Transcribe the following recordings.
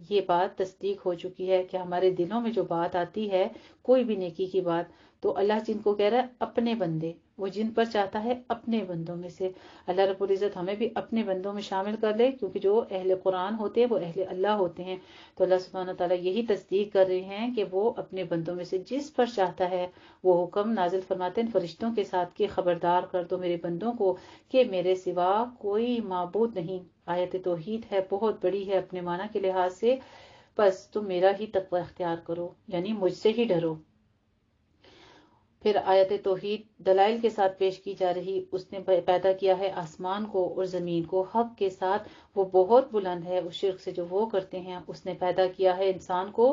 یہ بات تصدیق ہو چکی ہے کہ ہمارے دلوں میں جو بات آتی ہے کوئی بھی نیکی کی بات، تو اللہ جن کو کہہ رہا ہے اپنے بندے، وہ جن پر چاہتا ہے اپنے بندوں میں سے، اللہ رب العزت ہمیں بھی اپنے بندوں میں شامل کر لے، کیونکہ جو اہل قرآن ہوتے ہیں وہ اہل اللہ ہوتے ہیں۔ تو اللہ سبحانہ تعالیٰ یہی تصدیق کر رہے ہیں کہ وہ اپنے بندوں میں سے جس پر چاہتا ہے وہ حکم نازل فرماتے ہیں فرشتوں کے ساتھ کہ خبردار کر دو میرے بندوں کو کہ میرے سوا کوئی معبود نہیں۔ آیت توحید ہے، بہت بڑی ہے اپنے معنی کے لحاظ سے، بس تم میرا ہی تقوی اختیار کرو، یعنی مجھ سے ہی ڈرو۔ پھر آیت توحید دلائل کے ساتھ پیش کی جا رہی، اس نے پیدا کیا ہے آسمان کو اور زمین کو حق کے ساتھ، وہ بہت بلند ہے اس شرک سے جو وہ کرتے ہیں۔ اس نے پیدا کیا ہے انسان کو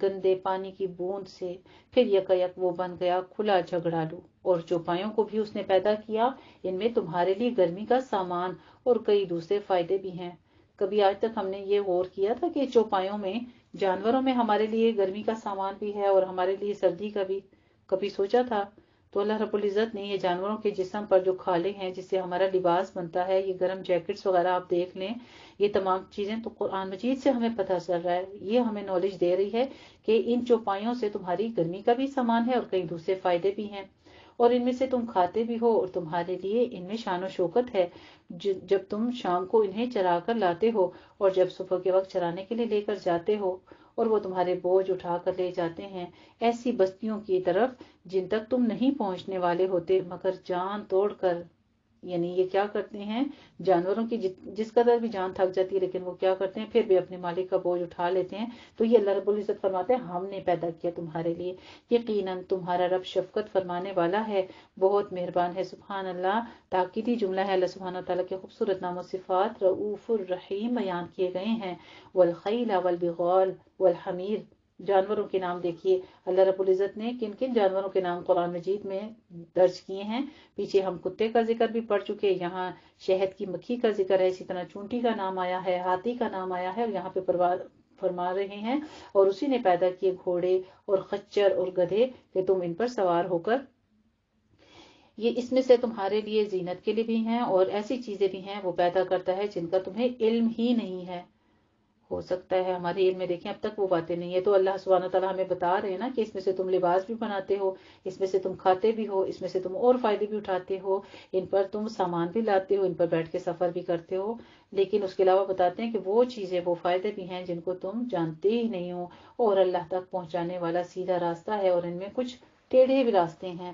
گندے پانی کی بوند سے، پھر یکایک وہ بن گیا کھلا جھگڑالو، اور چوپایوں کو بھی اس نے پیدا کیا، ان میں تمہارے لیے گرمی کا سامان اور کئی دوسرے فائدے بھی ہیں۔ کبھی آج تک ہم نے یہ غور کیا تھا کہ چوپایوں میں، جانوروں میں ہمارے لیے گرمی کا سامان بھی ہے اور ہمارے لیے سردی کا بھی؟ کبھی سوچا تھا؟ تو اللہ رب العزت نے یہ جانوروں کے جسم پر جو کھالے ہیں جس سے ہمارا لباس بنتا ہے، یہ گرم جیکٹس وغیرہ آپ دیکھ لیں، یہ تمام چیزیں تو قرآن مجید سے ہمیں پتہ چل رہا ہے، یہ ہمیں نالج دے رہی ہے کہ ان چوپایوں سے تمہاری گرمی کا بھی سامان ہے اور کئی دوسرے فائدے بھی ہیں، اور ان میں سے تم کھاتے بھی ہو اور تمہارے لیے ان میں شان و شوکت ہے جب تم شام کو انہیں چرا کر لاتے ہو اور جب صبح کے وقت چرانے کے لیے لے کر جاتے ہو، اور وہ تمہارے بوجھ اٹھا کر لے جاتے ہیں ایسی بستیوں کی طرف جن تک تم نہیں پہنچنے والے ہوتے مگر جان توڑ کر۔ یعنی یہ کیا کرتے ہیں، جانوروں کی جس قدر بھی جان تھک جاتی ہے لیکن وہ کیا کرتے ہیں پھر بھی اپنے مالک کا بوجھ اٹھا لیتے ہیں۔ تو یہ اللہ رب العزت فرماتے ہیں ہم نے پیدا کیا تمہارے لیے، یقیناً تمہارا رب شفقت فرمانے والا ہے، بہت مہربان ہے۔ سبحان اللہ، تاکیدی جملہ ہے، اللہ سبحانہ تعالیٰ کے خوبصورت نام و صفات رؤوف الرحیم بیان کیے گئے ہیں۔ والخیل والبغال والحمیر، جانوروں کے نام دیکھیے اللہ رب العزت نے کن کن جانوروں کے نام قرآن مجید میں درج کیے ہیں۔ پیچھے ہم کتے کا ذکر بھی پڑھ چکے، یہاں شہد کی مکھی کا ذکر ہے، اسی طرح چونٹی کا نام آیا ہے، ہاتھی کا نام آیا ہے، اور یہاں پہ فرما رہے ہیں اور اسی نے پیدا کیے گھوڑے اور خچر اور گدھے کہ تم ان پر سوار ہو کر، یہ اس میں سے تمہارے لیے زینت کے لیے بھی ہیں، اور ایسی چیزیں بھی ہیں وہ پیدا کرتا ہے جن کا تمہیں علم ہی نہیں ہے۔ ہو سکتا ہے ہمارے علم میں دیکھیں اب تک وہ باتیں نہیں ہے، تو اللہ سبحانہ تعالیٰ ہمیں بتا رہے ہیں نا کہ اس میں سے تم لباس بھی بناتے ہو، اس میں سے تم کھاتے بھی ہو، اس میں سے تم اور فائدے بھی اٹھاتے ہو، ان پر تم سامان بھی لاتے ہو، ان پر بیٹھ کے سفر بھی کرتے ہو، لیکن اس کے علاوہ بتاتے ہیں کہ وہ چیزیں، وہ فائدے بھی ہیں جن کو تم جانتے ہی نہیں ہو، اور اللہ تک پہنچانے والا سیدھا راستہ ہے اور ان میں کچھ ٹیڑھے بھی راستے ہیں۔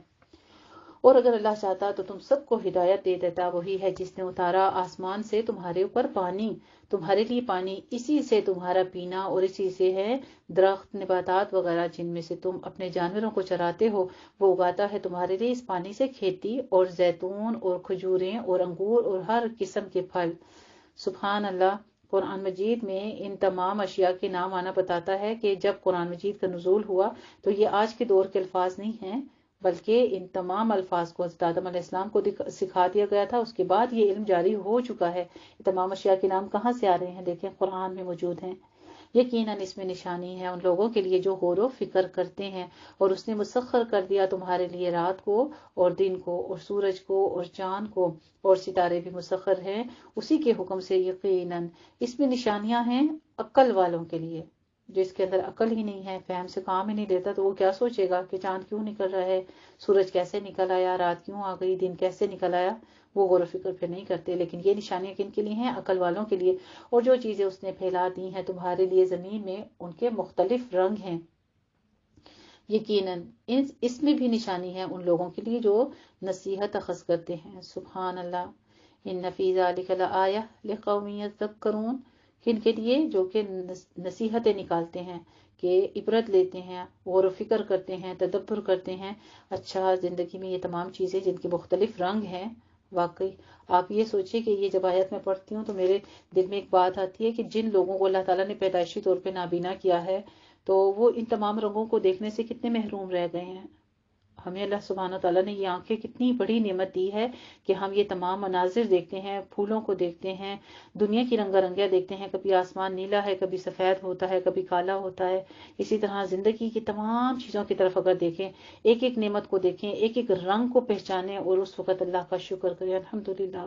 اور اگر اللہ چاہتا تو تم سب کو ہدایت دے دیتا، وہی ہے جس نے اتارا آسمان سے تمہارے اوپر پانی، تمہارے لیے پانی، اسی سے تمہارا پینا اور اسی سے ہے درخت نباتات وغیرہ جن میں سے تم اپنے جانوروں کو چراتے ہو، وہ اگاتا ہے تمہارے لیے اس پانی سے کھیتی اور زیتون اور کھجوریں اور انگور اور ہر قسم کے پھل۔ سبحان اللہ، قرآن مجید میں ان تمام اشیاء کے نام آنا بتاتا ہے کہ جب قرآن مجید کا نزول ہوا تو یہ آج کے دور کے الفاظ نہیں ہیں، بلکہ ان تمام الفاظ کو حضرت آدم علیہ السلام کو سکھا دیا گیا تھا، اس کے بعد یہ علم جاری ہو چکا ہے۔ یہ تمام اشیاء کے نام کہاں سے آ رہے ہیں؟ دیکھیں قرآن میں موجود ہیں۔ یقیناً اس میں نشانی ہے ان لوگوں کے لیے جو غور و فکر کرتے ہیں، اور اس نے مسخر کر دیا تمہارے لیے رات کو اور دن کو اور سورج کو اور چاند کو، اور ستارے بھی مسخر ہیں اسی کے حکم سے۔ یقیناً اس میں نشانیاں ہیں عقل والوں کے لیے۔ جس کے اندر عقل ہی نہیں ہے، فہم سے کام ہی نہیں لیتا، تو وہ کیا سوچے گا کہ چاند کیوں نکل رہا ہے، سورج کیسے نکل آیا، رات کیوں آ گئی، دن کیسے نکل آیا، وہ غور و فکر پہ نہیں کرتے۔ لیکن یہ نشانیاں کن کے لیے ہیں؟ عقل والوں کے لیے۔ اور جو چیزیں اس نے پھیلا دی ہیں تمہارے لیے زمین میں، ان کے مختلف رنگ ہیں۔ یقیناً اس میں بھی نشانی ہے ان لوگوں کے لیے جو نصیحت اخذ کرتے ہیں۔ سبحان اللہ، ان فی ذلک لآیہ لقوم یذکرون، کن کے لیے؟ جو کہ نصیحتیں نکالتے ہیں، کہ عبرت لیتے ہیں، غور و فکر کرتے ہیں، تدبر کرتے ہیں۔ اچھا، زندگی میں یہ تمام چیزیں جن کے مختلف رنگ ہیں، واقعی آپ یہ سوچیں کہ یہ جب آیت میں پڑھتی ہوں تو میرے دل میں ایک بات آتی ہے کہ جن لوگوں کو اللہ تعالیٰ نے پیدائشی طور پہ نابینا کیا ہے تو وہ ان تمام رنگوں کو دیکھنے سے کتنے محروم رہ گئے ہیں۔ ہمیں اللہ سبحانہ تعالیٰ نے یہ آنکھیں کتنی بڑی نعمت دی ہے کہ ہم یہ تمام مناظر دیکھتے ہیں، پھولوں کو دیکھتے ہیں، دنیا کی رنگا رنگیاں دیکھتے ہیں، کبھی آسمان نیلا ہے، کبھی سفید ہوتا ہے، کبھی کالا ہوتا ہے۔ اسی طرح زندگی کی تمام چیزوں کی طرف اگر دیکھیں، ایک ایک نعمت کو دیکھیں، ایک ایک رنگ کو پہچانیں اور اس وقت اللہ کا شکر کریں، الحمدللہ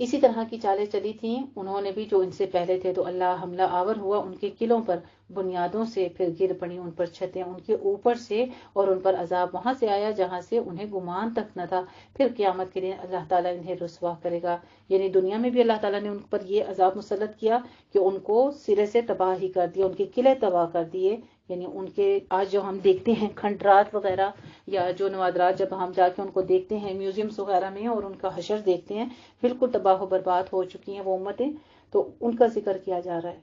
اسی طرح کی چالیں چلی تھیں انہوں نے بھی جو ان سے پہلے تھے، تو اللہ حملہ آور ہوا ان کے قلعوں پر بنیادوں سے، پھر گر پڑی ان پر چھتیں ان کے اوپر سے، اور ان پر عذاب وہاں سے آیا جہاں سے انہیں گمان تک نہ تھا۔ پھر قیامت کے دن اللہ تعالیٰ انہیں رسوا کرے گا، یعنی دنیا میں بھی اللہ تعالیٰ نے ان پر یہ عذاب مسلط کیا کہ ان کو سرے سے تباہ ہی کر دیا، ان کے قلعے تباہ کر دیے، یعنی ان کے آج جو ہم دیکھتے ہیں کھنڈرات وغیرہ یا جو نوادرات، جب ہم جا کے ان کو دیکھتے ہیں میوزیمز وغیرہ میں اور ان کا حشر دیکھتے ہیں، بالکل تباہ و برباد ہو چکی ہیں وہ امتیں، تو ان کا ذکر کیا جا رہا ہے۔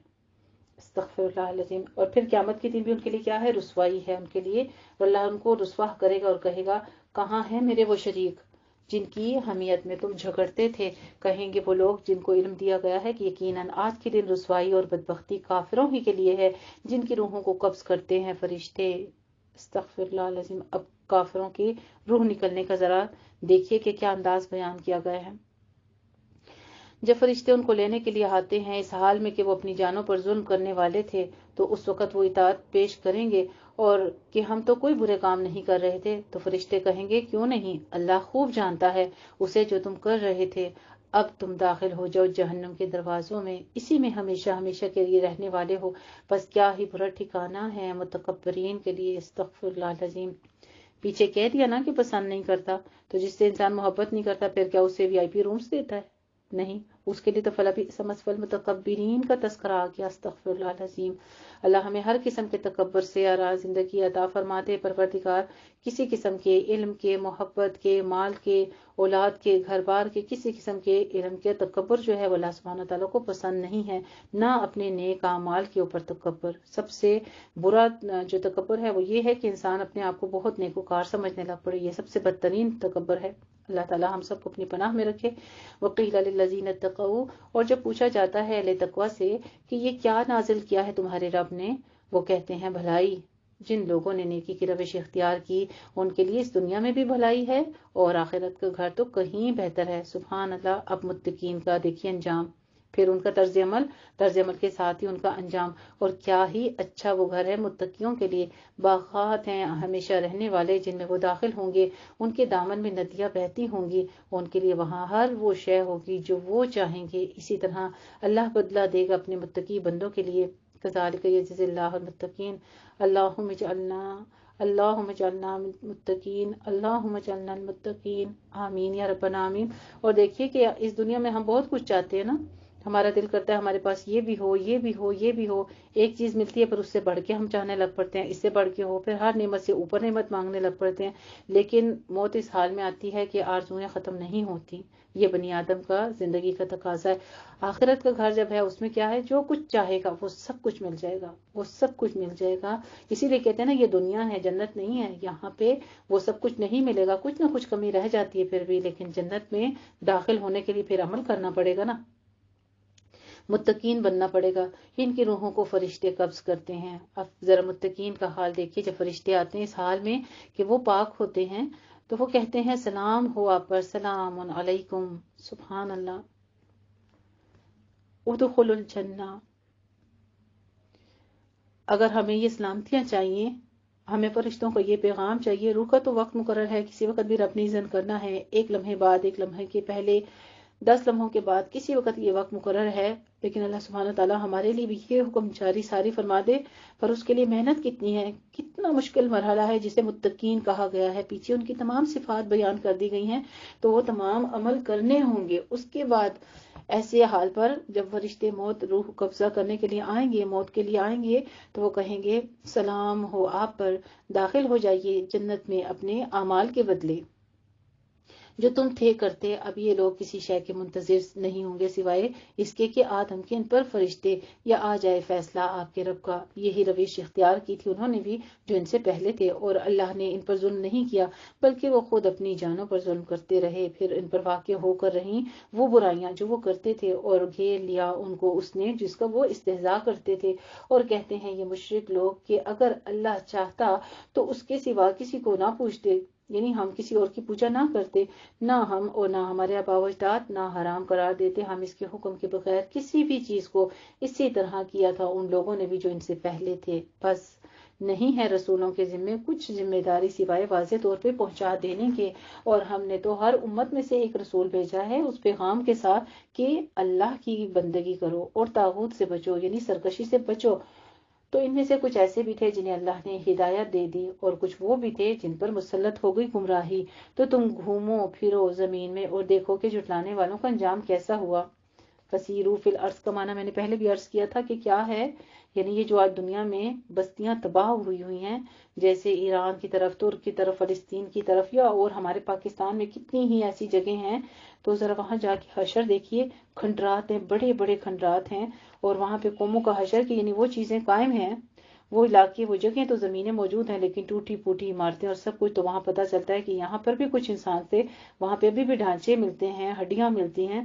استغفر اللہ العظیم۔ اور پھر قیامت کے دن بھی ان کے لیے کیا ہے؟ رسوائی ہے ان کے لیے، اللہ ان کو رسوا کرے گا اور کہے گا کہاں ہیں میرے وہ شریک جن کی حمیت میں تم جھگڑتے تھے؟ کہیں گے وہ لوگ جن کو علم دیا گیا ہے کہ یقیناً آج کے دن رسوائی اور بدبختی کافروں ہی کے لیے ہے جن کی روحوں کو قبض کرتے ہیں فرشتے۔ استغفر اللہ العظیم۔ اب کافروں کی روح نکلنے کا ذرا دیکھیے کہ کیا انداز بیان کیا گیا ہے۔ جب فرشتے ان کو لینے کے لیے آتے ہیں اس حال میں کہ وہ اپنی جانوں پر ظلم کرنے والے تھے، تو اس وقت وہ اطاعت پیش کریں گے اور کہ ہم تو کوئی برے کام نہیں کر رہے تھے، تو فرشتے کہیں گے کیوں نہیں، اللہ خوب جانتا ہے اسے جو تم کر رہے تھے، اب تم داخل ہو جاؤ جہنم کے دروازوں میں، اسی میں ہمیشہ ہمیشہ کے لیے رہنے والے ہو، بس کیا ہی برا ٹھکانہ ہے متکبرین کے لیے۔ استغفر اللہ العظیم۔ پیچھے کہہ دیا نا کہ پسند نہیں کرتا، تو جس سے انسان محبت نہیں کرتا پھر کیا اسے وی آئی پی رومز دیتا ہے؟ نہیں، اس کے لیے تو فلبئس مثوى المتکبرین کا تذکرہ آ گیا۔ استغفر اللہ العظیم۔ اللہ ہمیں ہر قسم کے تکبر سے آراز زندگی عطا فرما دے۔ پروردگار کسی قسم کے علم کے، محبت کے، مال کے، اولاد کے، گھر بار کے، کسی قسم کے علم کے تکبر جو ہے وہ اللہ سبحانہ تعالیٰ کو پسند نہیں ہے، نہ اپنے نیک اعمال کے اوپر تکبر۔ سب سے برا جو تکبر ہے وہ یہ ہے کہ انسان اپنے آپ کو بہت نیکوکار سمجھنے لگ پڑے، یہ سب سے بدترین تکبر ہے۔ اللہ تعالیٰ ہم سب کو اپنی پناہ میں رکھے۔ وقیل للذین اتقوا، اور جب پوچھا جاتا ہے اہل تقوی سے کہ یہ کیا نازل کیا ہے تمہارے رب نے، وہ کہتے ہیں بھلائی۔ جن لوگوں نے نیکی کی روش اختیار کی ان کے لیے اس دنیا میں بھی بھلائی ہے اور آخرت کا گھر تو کہیں بہتر ہے۔ سبحان اللہ۔ اب متقین کا دیکھیے انجام، پھر ان کا طرز عمل کے ساتھ ہی ان کا انجام، اور کیا ہی اچھا وہ گھر ہے متقیوں کے لیے، باغات ہیں ہمیشہ رہنے والے جن میں وہ داخل ہوں گے، ان کے دامن میں ندیاں بہتی ہوں گی، ان کے لیے وہاں ہر وہ شے ہوگی جو وہ چاہیں گے۔ اسی طرح اللہ بدلہ دے گا اپنے متقی بندوں کے لیے۔ کذالک یجزی اللہ المتقین۔ اللہم اجعلنا متقین، اللہم اجعلنا المتقین، آمین یا ربنا آمین۔ اور دیکھیے کہ اس دنیا میں ہم بہت کچھ چاہتے ہیں نا، ہمارا دل کرتا ہے ہمارے پاس یہ بھی ہو، یہ بھی ہو، یہ بھی ہو، ایک چیز ملتی ہے پر اس سے بڑھ کے ہم چاہنے لگ پڑتے ہیں، اس سے بڑھ کے ہو، پھر ہر نعمت سے اوپر نعمت مانگنے لگ پڑتے ہیں، لیکن موت اس حال میں آتی ہے کہ آرزویں ختم نہیں ہوتی۔ یہ بنی آدم کا زندگی کا تقاضا ہے۔ آخرت کا گھر جب ہے اس میں کیا ہے، جو کچھ چاہے گا وہ سب کچھ مل جائے گا، وہ سب کچھ مل جائے گا۔ اسی لیے کہتے ہیں نا یہ دنیا ہے، جنت نہیں ہے، یہاں پہ وہ سب کچھ نہیں ملے گا، کچھ نہ کچھ کمی رہ جاتی ہے پھر بھی، لیکن جنت میں داخل ہونے کے لیے پھر عمل کرنا پڑے گا نا، متقین بننا پڑے گا۔ ان کی روحوں کو فرشتے قبض کرتے ہیں۔ اب ذرا متقین کا حال دیکھیے، جب فرشتے آتے ہیں اس حال میں کہ وہ پاک ہوتے ہیں تو وہ کہتے ہیں سلام ہو آپ پر، سلام علیکم۔ سبحان اللہ۔ ادخلوا الجنہ۔ اگر ہمیں یہ سلامتیاں چاہیے، ہمیں فرشتوں کو یہ پیغام چاہیے، روح کا تو وقت مقرر ہے، کسی وقت بھی رب نے اذن کرنا ہے، ایک لمحے بعد، ایک لمحے کے پہلے، 10 لمحوں کے بعد، کسی وقت یہ وقت مقرر ہے، لیکن اللہ سبحانہ تعالیٰ ہمارے لیے بھی یہ حکم جاری ساری فرما دے، پر اس کے لیے محنت کتنی ہے، کتنا مشکل مرحلہ ہے جسے متقین کہا گیا ہے۔ پیچھے ان کی تمام صفات بیان کر دی گئی ہیں، تو وہ تمام عمل کرنے ہوں گے۔ اس کے بعد ایسے حال پر جب فرشتے موت روح قبضہ کرنے کے لیے آئیں گے، موت کے لیے آئیں گے، تو وہ کہیں گے سلام ہو آپ پر، داخل ہو جائیے جنت میں اپنے اعمال کے بدلے جو تم تھے کرتے۔ اب یہ لوگ کسی شے کے منتظر نہیں ہوں گے سوائے اس کے کہ آدم کے ان پر فرشتے یا آ جائے فیصلہ آپ کے رب کا۔ یہی روش اختیار کی تھی انہوں نے بھی جو ان سے پہلے تھے، اور اللہ نے ان پر ظلم نہیں کیا بلکہ وہ خود اپنی جانوں پر ظلم کرتے رہے۔ پھر ان پر واقع ہو کر رہیں وہ برائیاں جو وہ کرتے تھے، اور گھیر لیا ان کو اس نے جس کا وہ استہزاء کرتے تھے۔ اور کہتے ہیں یہ مشرک لوگ کہ اگر اللہ چاہتا تو اس کے سوا کسی کو نہ پوچھتے، یعنی ہم کسی اور کی پوجا نہ کرتے، نہ ہم اور نہ ہمارے آباء و اجداد نہ حرام قرار دیتے ہم اس کے حکم کے بغیر کسی بھی چیز کو۔ اسی طرح کیا تھا ان لوگوں نے بھی جو ان سے پہلے تھے، بس نہیں ہے رسولوں کے ذمے کچھ ذمہ داری سوائے واضح طور پہ پہنچا دینے کے، اور ہم نے تو ہر امت میں سے ایک رسول بھیجا ہے اس پیغام کے ساتھ کہ اللہ کی بندگی کرو اور طاغوت سے بچو، یعنی سرکشی سے بچو۔ تو ان میں سے کچھ ایسے بھی تھے جنہیں اللہ نے ہدایت دے دی، اور کچھ وہ بھی تھے جن پر مسلط ہو گئی گمراہی۔ تو تم گھومو پھرو زمین میں اور دیکھو کہ جھٹلانے والوں کا انجام کیسا ہوا۔ فسیرو فی الارض کا معنی میں نے پہلے بھی عرض کیا تھا کہ کیا ہے، یعنی یہ جو آج دنیا میں بستیاں تباہ ہوئی ہیں، جیسے ایران کی طرف، ترک کی طرف، فلسطین کی طرف، یا اور ہمارے پاکستان میں کتنی ہی ایسی جگہ ہیں، تو ذرا وہاں جا کے حشر دیکھیے، کھنڈرات ہیں، بڑے بڑے کھنڈرات ہیں، اور وہاں پہ قوموں کا حشر کی یعنی وہ چیزیں قائم ہیں، وہ علاقے، وہ جگہیں تو زمینیں موجود ہیں، لیکن ٹوٹی پوٹی عمارتیں اور سب کچھ، تو وہاں پتہ چلتا ہے کہ یہاں پر بھی کچھ انسان تھے، وہاں پہ ابھی بھی ڈھانچے ملتے ہیں، ہڈیاں ملتی ہیں۔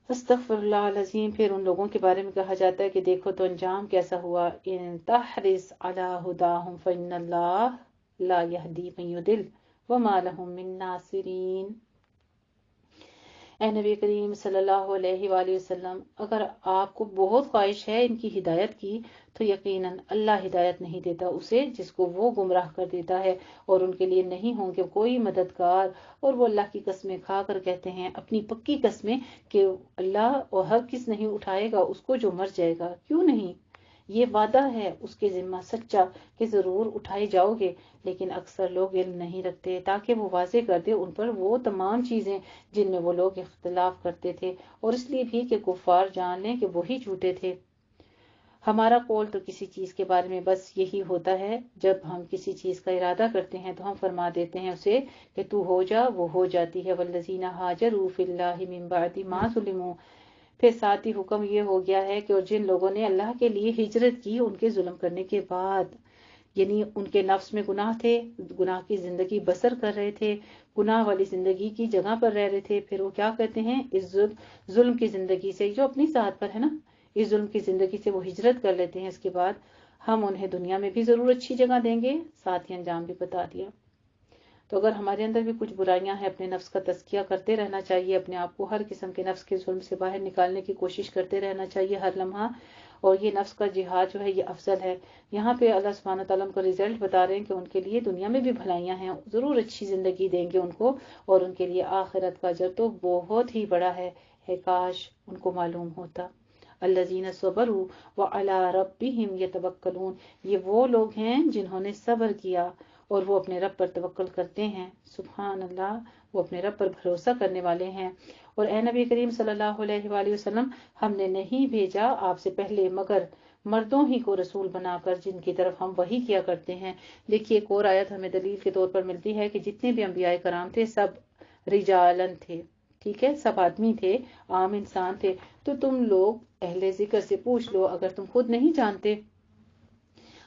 استغفر اللہ العظیم۔ پھر ان لوگوں کے بارے میں کہا جاتا ہے کہ دیکھو تو انجام کیسا ہوا، ان تحرص علی ہداہم فإن اللہ لا یہدی من یضل وما لهم من ناصرین۔ اے نبی کریم صلی اللہ علیہ وآلہ وسلم، اگر آپ کو بہت خواہش ہے ان کی ہدایت کی، تو یقیناً اللہ ہدایت نہیں دیتا اسے جس کو وہ گمراہ کر دیتا ہے، اور ان کے لیے نہیں ہوں گے کوئی مددگار۔ اور وہ اللہ کی قسمیں کھا کر کہتے ہیں، اپنی پکی قسمیں، کہ اللہ اور ہر کس نہیں اٹھائے گا اس کو جو مر جائے گا، کیوں نہیں؟ یہ وعدہ ہے اس کے ذمہ سچا کہ ضرور اٹھائے جاؤ گے، لیکن اکثر لوگ علم نہیں رکھتے، تاکہ وہ واضح کر دے ان پر وہ تمام چیزیں جن میں وہ لوگ اختلاف کرتے تھے، اور اس لیے بھی کہ کفار جان لیں کہ وہی جھوٹے تھے۔ ہمارا قول تو کسی چیز کے بارے میں بس یہی ہوتا ہے، جب ہم کسی چیز کا ارادہ کرتے ہیں تو ہم فرما دیتے ہیں اسے کہ تو ہو جا، وہ ہو جاتی ہے۔ والذین ہاجروا فی اللہ من بعد ما ظلموا۔ پھر ساتھ ہی حکم یہ ہو گیا ہے کہ اور جن لوگوں نے اللہ کے لیے ہجرت کی ان کے ظلم کرنے کے بعد، یعنی ان کے نفس میں گناہ تھے، گناہ کی زندگی بسر کر رہے تھے، گناہ والی زندگی کی جگہ پر رہ رہے تھے، پھر وہ کیا کہتے ہیں، اس ظلم کی زندگی سے جو اپنی ذات پر ہے نا، اس ظلم کی زندگی سے وہ ہجرت کر لیتے ہیں، اس کے بعد ہم انہیں دنیا میں بھی ضرور اچھی جگہ دیں گے، ساتھ ہی انجام بھی بتا دیا۔ تو اگر ہمارے اندر بھی کچھ برائیاں ہیں، اپنے نفس کا تزکیہ کرتے رہنا چاہیے، اپنے آپ کو ہر قسم کے نفس کے ظلم سے باہر نکالنے کی کوشش کرتے رہنا چاہیے ہر لمحہ، اور یہ نفس کا جہاد جو ہے یہ افضل ہے۔ یہاں پہ اللہ سبحانہ تعالیٰ کا رزلٹ بتا رہے ہیں کہ ان کے لیے دنیا میں بھی بھلائیاں ہیں، ضرور اچھی زندگی دیں گے ان کو، اور ان کے لیے آخرت کا اجر تو بہت ہی بڑا ہے کاش ان کو معلوم ہوتا۔ الذین صبروا وعلی ربہم یتوکلون، یہ وہ لوگ ہیں جنہوں نے صبر کیا اور وہ اپنے رب پر توکل کرتے ہیں۔ سبحان اللہ، وہ اپنے رب پر بھروسہ کرنے والے ہیں۔ اور اے نبی کریم صلی اللہ علیہ وآلہ وسلم، ہم نے نہیں بھیجا آپ سے پہلے مگر مردوں ہی کو رسول بنا کر جن کی طرف ہم وحی کیا کرتے ہیں۔ دیکھیے ایک اور آیت ہمیں دلیل کے طور پر ملتی ہے کہ جتنے بھی انبیاء کرام تھے سب رجالن تھے، ٹھیک ہے، سب آدمی تھے، عام انسان تھے۔ تو تم لوگ اہل ذکر سے پوچھ لو اگر تم خود نہیں جانتے۔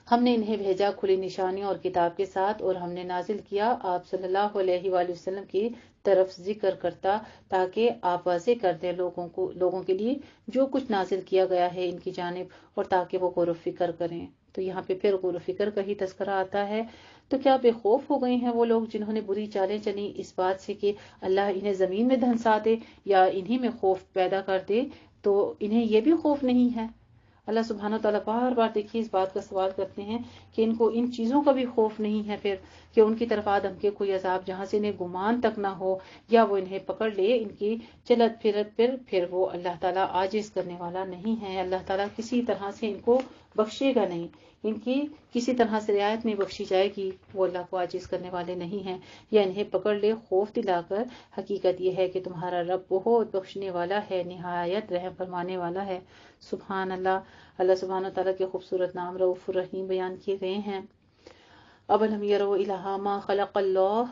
ہم نے انہیں بھیجا کھلی نشانیوں اور کتاب کے ساتھ، اور ہم نے نازل کیا آپ صلی اللہ علیہ وآلہ وسلم کی طرف ذکر کرتا، تاکہ آپ واضح کر دیں لوگوں کے لیے جو کچھ نازل کیا گیا ہے ان کی جانب، اور تاکہ وہ غور و فکر کریں۔ تو یہاں پہ پھر غور و فکر کا ہی تذکرہ آتا ہے۔ تو کیا بے خوف ہو گئے ہیں وہ لوگ جنہوں نے بری چالیں چلی اس بات سے کہ اللہ انہیں زمین میں دھنسا دے یا انہی میں خوف پیدا کر دے، تو انہیں یہ بھی خوف نہیں ہے؟ اللہ سبحانہ تعالیٰ بار بار دیکھیے اس بات کا سوال کرتے ہیں کہ ان کو ان چیزوں کا بھی خوف نہیں ہے پھر، کہ ان کی طرف آدم کے کوئی عذاب جہاں سے انہیں گمان تک نہ ہو، یا وہ انہیں پکڑ لے ان کی چلت پھر وہ اللہ تعالیٰ عاجز کرنے والا نہیں ہے، اللہ تعالیٰ کسی طرح سے ان کو بخشے گا نہیں، ان کی کسی طرح سے رعایت نہیں بخشی جائے گی، وہ اللہ کو عاجز کرنے والے نہیں ہیں، یا انہیں پکڑ لے خوف دلا کر۔ حقیقت یہ ہے کہ تمہارا رب بہت بخشنے والا ہے، نہایت رحم فرمانے والا ہے۔ سبحان اللہ، اللہ سبحانہ تعالیٰ کے خوبصورت نام رؤوف الرحیم بیان کیے گئے ہیں۔ اَوَلَمْ يَرَوْا إِلَىٰ مَا خَلَقَ اللَّهُ،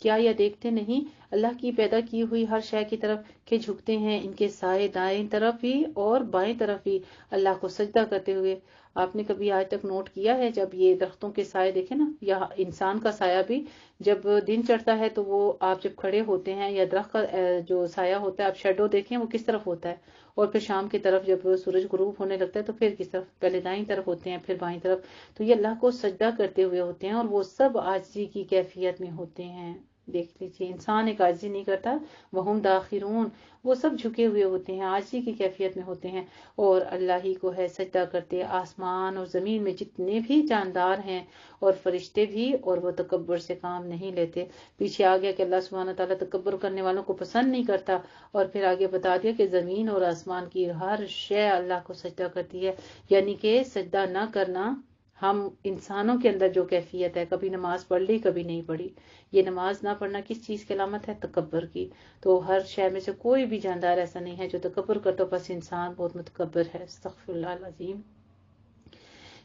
کیا یہ دیکھتے نہیں اللہ کی پیدا کی ہوئی ہر شے کی طرف کہ جھکتے ہیں ان کے سائے دائیں طرف بھی اور بائیں طرف بھی اللہ کو سجدہ کرتے ہوئے۔ آپ نے کبھی آج تک نوٹ کیا ہے جب یہ درختوں کے سائے دیکھیں نا، یا انسان کا سایہ بھی جب دن چڑھتا ہے تو وہ آپ جب کھڑے ہوتے ہیں، یا درخت کا جو سایہ ہوتا ہے آپ شیڈو دیکھیں وہ کس طرف ہوتا ہے، اور پھر شام کی طرف جب سورج غروب ہونے لگتا ہے تو پھر کس طرف، پہلے دائیں طرف ہوتے ہیں پھر بائیں طرف، تو یہ اللہ کو سجدہ کرتے ہوئے ہوتے ہیں اور وہ سب عاجزی کی کیفیت میں ہوتے ہیں۔ دیکھ لیجیے انسان ایک عاجزی نہیں کرتا، وہم داخرون، وہ سب جھکے ہوئے ہوتے ہیں، عاجزی کی کیفیت میں ہوتے ہیں، اور اللہ ہی کو ہے سجدہ کرتے۔ آسمان اور زمین میں جتنے بھی جاندار ہیں اور فرشتے بھی، اور وہ تکبر سے کام نہیں لیتے۔ پیچھے آ گیا کہ اللہ سبحانہ تعالیٰ تکبر کرنے والوں کو پسند نہیں کرتا، اور پھر آگے بتا دیا کہ زمین اور آسمان کی ہر شے اللہ کو سجدہ کرتی ہے، یعنی کہ سجدہ نہ کرنا ہم انسانوں کے اندر جو کیفیت ہے، کبھی نماز پڑھ لی کبھی نہیں پڑھی، یہ نماز نہ پڑھنا کس چیز کی علامت ہے؟ تکبر کی۔ تو ہر شے میں سے کوئی بھی جاندار ایسا نہیں ہے جو تکبر کرتا، بس انسان بہت متکبر ہے، استغفر اللہ العظیم۔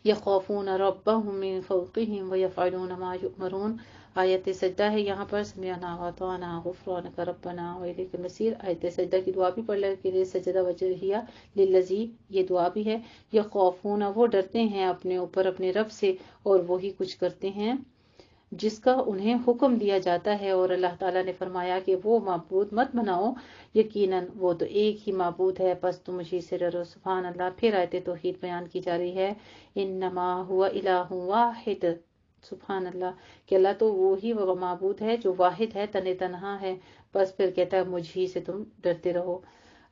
یخافون ربهم من فوقهم ویفعلون ما یؤمرون، آیت سجدہ ہے یہاں پر، سمعنا واطعنا غفرانک ربنا والیک المصیر۔ آیت سجدہ کی دعا بھی پڑھ لے کہ سجدہ وجہیہ للذی، یہ دعا بھی ہے۔ یخافون، وہ ڈرتے ہیں اپنے اوپر اپنے رب سے، اور وہی کچھ کرتے ہیں جس کا انہیں حکم دیا جاتا ہے، اور اللہ تعالیٰ نے فرمایا کہ وہ معبود مت بناؤ، یقیناً وہ تو ایک ہی معبود ہے، پس تم اسی سے ڈرو۔ سبحان اللہ۔ پھر آیت توحید بیان کی جا رہی ہے، انما ہوا الہ واحد، سبحان اللہ، کہ اللہ تو وہی وہ معبود ہے جو واحد ہے، تنہا ہے، بس پھر کہتا ہے مجھ ہی سے تم ڈرتے رہو۔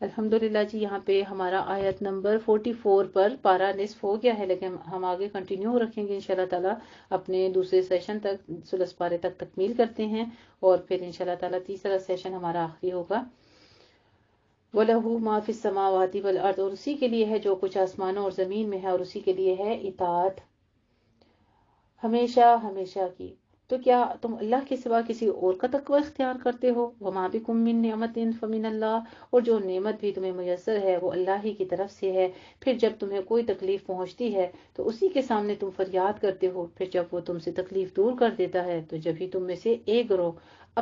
الحمدللہ جی، یہاں پہ ہمارا آیت نمبر 44 پر پارا نصف ہو گیا ہے، لیکن ہم آگے کنٹینیو رکھیں گے انشاءاللہ تعالیٰ، اپنے دوسرے سیشن تک، ثلث پارے تک تکمیل کرتے ہیں، اور پھر انشاءاللہ تعالیٰ تیسرا سیشن ہمارا آخری ہوگا۔ وَلَهُ مَا فِي السَّمَاوَاتِ وَالْأَرْضِ، اور اسی کے لیے ہے جو کچھ آسمانوں اور زمین میں ہے، اور اسی کے لیے ہے اطاعت ہمیشہ ہمیشہ کی۔ تو کیا تم اللہ کے سوا کسی اور کا تقوی اختیار کرتے ہو؟ وَمَا بِكُم مِّن نِّعْمَةٍ فَمِنَ اللَّهِ، اور جو نعمت بھی تمہیں میسر ہے وہ اللہ ہی کی طرف سے ہے۔ پھر جب تمہیں کوئی تکلیف پہنچتی ہے تو اسی کے سامنے تم فریاد کرتے ہو، پھر جب وہ تم سے تکلیف دور کر دیتا ہے تو جب ہی تم میں سے ایک گروہ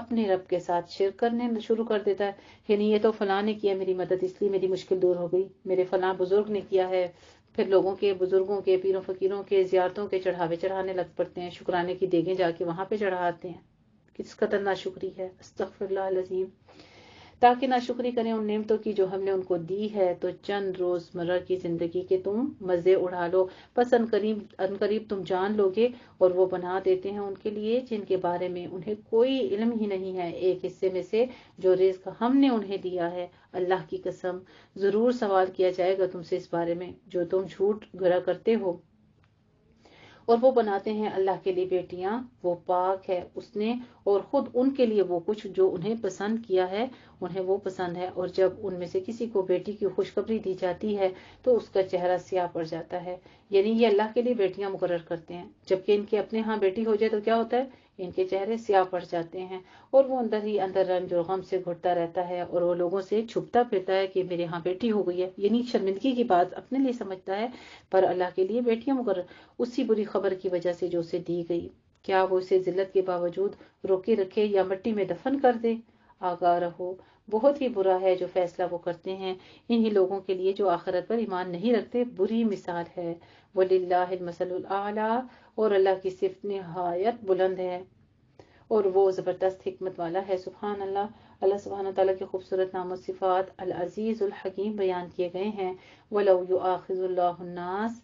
اپنے رب کے ساتھ شرک کرنے شروع کر دیتا ہے، یعنی یہ تو فلاں نے کیا میری مدد اس لیے میری مشکل دور ہو گئی، میرے فلاں بزرگ نے کیا ہے، پھر لوگوں کے، بزرگوں کے، پیروں فقیروں کے زیارتوں کے چڑھاوے چڑھانے لگ پڑتے ہیں، شکرانے کی دیگیں جا کے وہاں پہ چڑھاتے ہیں۔ کس قدر ناشکری ہے، استغفر اللہ العظیم۔ تاکہ ناشکری کریں ان نعمتوں کی جو ہم نے ان کو دی ہے، تو چند روز مرہ کی زندگی کے تم مزے اڑا لو، بس عنقریب تم جان لو گے، اور وہ بنا دیتے ہیں ان کے لیے جن کے بارے میں انہیں کوئی علم ہی نہیں ہے، ایک حصے میں سے جو رزق ہم نے انہیں دیا ہے۔ اللہ کی قسم، ضرور سوال کیا جائے گا تم سے اس بارے میں جو تم جھوٹ گڑا کرتے ہو۔ اور وہ بناتے ہیں اللہ کے لیے بیٹیاں، وہ پاک ہے اس نے، اور خود ان کے لیے وہ کچھ جو انہیں پسند کیا ہے انہیں وہ پسند ہے، اور جب ان میں سے کسی کو بیٹی کی خوشخبری دی جاتی ہے تو اس کا چہرہ سیاہ پڑ جاتا ہے، یعنی یہ اللہ کے لیے بیٹیاں مقرر کرتے ہیں، جبکہ ان کے اپنے ہاں بیٹی ہو جائے تو کیا ہوتا ہے؟ ان کے چہرے سیاہ پڑ جاتے ہیں، اور وہ اندر ہی اندر رنج اور غم سے گھٹتا رہتا ہے، اور وہ لوگوں سے چھپتا پھرتا ہے کہ میرے ہاں بیٹی ہو گئی ہے، یعنی شرمندگی کی بات اپنے لیے سمجھتا ہے، پر اللہ کے لیے بیٹیاں مقرر اسی بری خبر کی وجہ سے جو اسے دی گئی۔ کیا وہ اسے ذلت کے باوجود روکے رکھے یا مٹی میں دفن کر دے؟ آگاہ رہو، بہت ہی برا ہے جو فیصلہ وہ کرتے ہیں، انہی لوگوں کے لیے جو آخرت پر ایمان نہیں رکھتے بری مثال ہے۔ وَلِلَّهِ الْمَثَلُ الْأَعْلَىٰ، اور اللہ کی صفت نہایت بلند ہے، اور وہ زبردست حکمت والا ہے۔ سبحان اللہ، اللہ سبحانہ تعالیٰ کے خوبصورت نام و صفات العزیز الحکیم بیان کیے گئے ہیں۔ وَلَوْ يُؤَاخِذُ اللَّهُ النَّاسَ،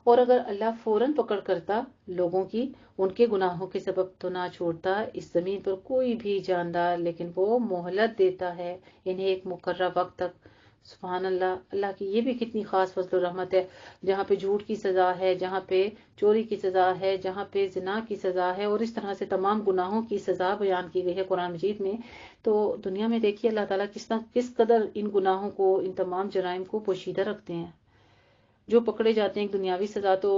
اور اگر اللہ فوراً پکڑ کرتا لوگوں کی ان کے گناہوں کے سبب تو نہ چھوڑتا اس زمین پر کوئی بھی جاندار، لیکن وہ مہلت دیتا ہے انہیں ایک مقررہ وقت تک۔ سبحان اللہ، اللہ کی یہ بھی کتنی خاص فضل و رحمت ہے، جہاں پہ جھوٹ کی سزا ہے، جہاں پہ چوری کی سزا ہے، جہاں پہ زنا کی سزا ہے، اور اس طرح سے تمام گناہوں کی سزا بیان کی گئی ہے قرآن مجید میں، تو دنیا میں دیکھیے اللہ تعالیٰ کس قدر ان گناہوں کو، ان تمام جرائم کو پوشیدہ رکھتے ہیں۔ جو پکڑے جاتے ہیں ایک دنیاوی سزا تو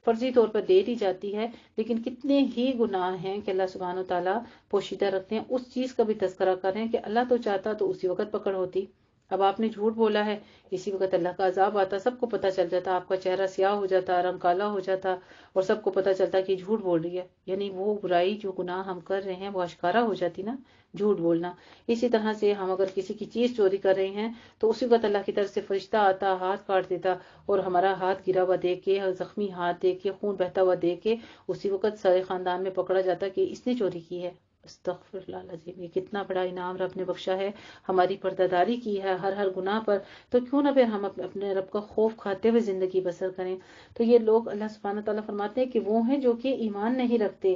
فرضی طور پر دے دی جاتی ہے، لیکن کتنے ہی گناہ ہیں کہ اللہ سبحانہ و تعالیٰ پوشیدہ رکھتے ہیں۔ اس چیز کا بھی تذکرہ کر رہے ہیں کہ اللہ تو چاہتا تو اسی وقت پکڑ ہوتی، اب آپ نے جھوٹ بولا ہے، اسی وقت اللہ کا عذاب آتا، سب کو پتہ چل جاتا، آپ کا چہرہ سیاہ ہو جاتا، رنگ کالا ہو جاتا، اور سب کو پتہ چلتا کہ جھوٹ بول رہی ہے، یعنی وہ برائی جو گناہ ہم کر رہے ہیں وہ اشکارا ہو جاتی نا، جھوٹ بولنا۔ اسی طرح سے ہم اگر کسی کی چیز چوری کر رہے ہیں تو اسی وقت اللہ کی طرف سے فرشتہ آتا، ہاتھ کاٹ دیتا، اور ہمارا ہاتھ گرا ہوا دیکھ کے، زخمی ہاتھ دیکھ کے، خون بہتا ہوا دیکھ کے اسی وقت سارے خاندان میں پکڑا جاتا کہ اس نے چوری کی ہے۔ استغفر اللہ العظیم، یہ کتنا بڑا انعام رب نے بخشا ہے، ہماری پردہ کی ہے ہر گناہ پر، تو کیوں نہ پھر ہم اپنے رب کا خوف کھاتے ہوئے زندگی بسر کریں۔ تو یہ لوگ اللہ سبحانہ تعالیٰ فرماتے ہیں کہ وہ ہیں جو کہ ایمان نہیں رکھتے،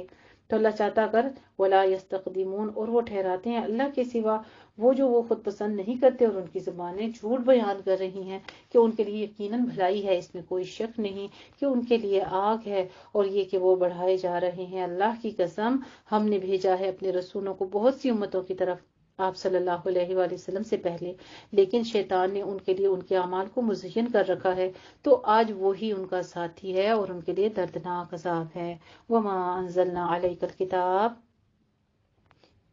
تو اللہ چاہتا کر ولا یستقدمون، اور وہ ٹھہراتے ہیں اللہ کے سوا وہ جو وہ خود پسند نہیں کرتے، اور ان کی زبانیں جھوٹ بیان کر رہی ہیں کہ ان کے لیے یقیناً بھلائی ہے، اس میں کوئی شک نہیں کہ ان کے لیے آگ ہے، اور یہ کہ وہ بڑھائے جا رہے ہیں۔ اللہ کی قسم، ہم نے بھیجا ہے اپنے رسولوں کو بہت سی امتوں کی طرف، آپ صلی اللہ علیہ وآلہ وسلم سے پہلے، لیکن شیطان نے ان کے لیے ان کے اعمال کو مزین کر رکھا ہے، تو آج وہی ان کا ساتھی ہے اور ان کے لیے دردناک عذاب ہے۔ وما انزلنا علیک الکتاب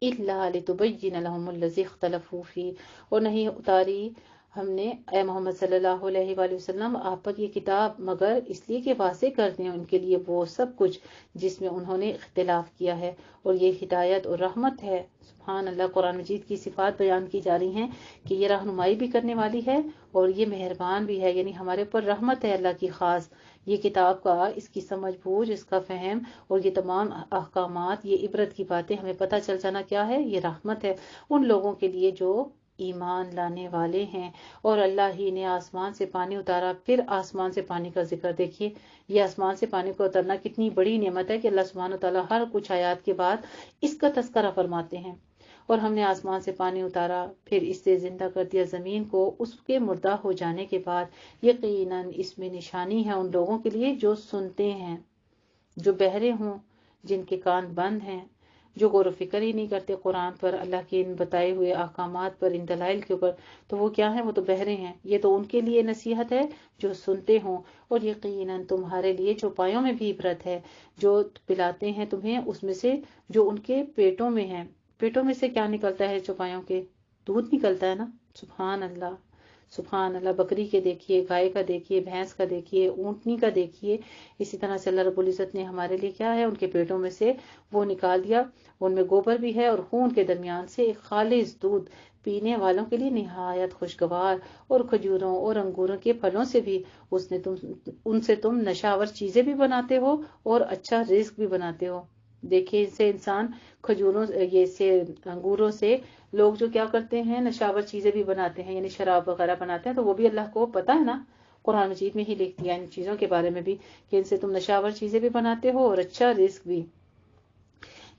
الا لتبین لهم الذی اختلفوا فیہ، اور نہیں اتاری ہم نے اے محمد صلی اللہ علیہ وآلہ وسلم آپ پر یہ کتاب مگر اس لیے کہ واضح کر دیں ان کے لیے وہ سب کچھ جس میں انہوں نے اختلاف کیا ہے، اور یہ ہدایت اور رحمت ہے۔ سبحان اللہ، قرآن مجید کی صفات بیان کی جا رہی ہیں کہ یہ رہنمائی بھی کرنے والی ہے اور یہ مہربان بھی ہے، یعنی ہمارے اوپر رحمت ہے اللہ کی خاص۔ یہ کتاب کا اس کی سمجھ بوجھ، اس کا فہم اور یہ تمام احکامات، یہ عبرت کی باتیں ہمیں پتہ چل جانا کیا ہے، یہ رحمت ہے ان لوگوں کے لیے جو ایمان لانے والے ہیں۔ اور اللہ ہی نے آسمان سے پانی اتارا، پھر آسمان سے پانی کا ذکر دیکھیے، یہ آسمان سے پانی کو اترنا کتنی بڑی نعمت ہے کہ اللہ سبحانہ وتعالیٰ ہر کچھ آیات کے بعد اس کا تذکرہ فرماتے ہیں۔ اور ہم نے آسمان سے پانی اتارا، پھر اس سے زندہ کر دیا زمین کو اس کے مردہ ہو جانے کے بعد، یقیناً اس میں نشانی ہے ان لوگوں کے لیے جو سنتے ہیں، جو بہرے ہوں، جن کے کان بند ہیں، جو غور و فکر ہی نہیں کرتے قرآن پر، اللہ کے ان بتائے ہوئے احکامات پر، ان دلائل کے اوپر، تو وہ کیا ہیں؟ وہ تو بہرے ہیں۔ یہ تو ان کے لیے نصیحت ہے جو سنتے ہوں، اور یقیناً تمہارے لیے چوپایوں میں بھی عبرت ہے، جو پلاتے ہیں تمہیں اس میں سے جو ان کے پیٹوں میں ہیں۔ پیٹوں میں سے کیا نکلتا ہے؟ چوپایوں کے دودھ نکلتا ہے نا۔ سبحان اللہ، سبحان اللہ۔ بکری کے دیکھیے، گائے کا دیکھیے، بھینس کا دیکھیے، اونٹنی کا دیکھیے، اسی طرح سے اللہ رب العزت نے ہمارے لیے کیا ہے؟ ان کے پیٹوں میں سے وہ نکال دیا، ان میں گوبر بھی ہے اور خون کے درمیان سے ایک خالص دودھ، پینے والوں کے لیے نہایت خوشگوار، اور کھجوروں اور انگوروں کے پھلوں سے بھی ان سے تم نشاور چیزیں بھی بناتے ہو اور اچھا رزق بھی بناتے ہو۔ دیکھیے اس سے انسان کھجوروں، یہ سے انگوروں سے لوگ جو کیا کرتے ہیں، نشاور چیزیں بھی بناتے ہیں، یعنی شراب وغیرہ بناتے ہیں، تو وہ بھی اللہ کو پتہ ہے نا، قرآن مجید میں ہی لکھ دیا ان چیزوں کے بارے میں بھی کہ ان سے تم نشاور چیزیں بھی بناتے ہو اور اچھا رزق بھی،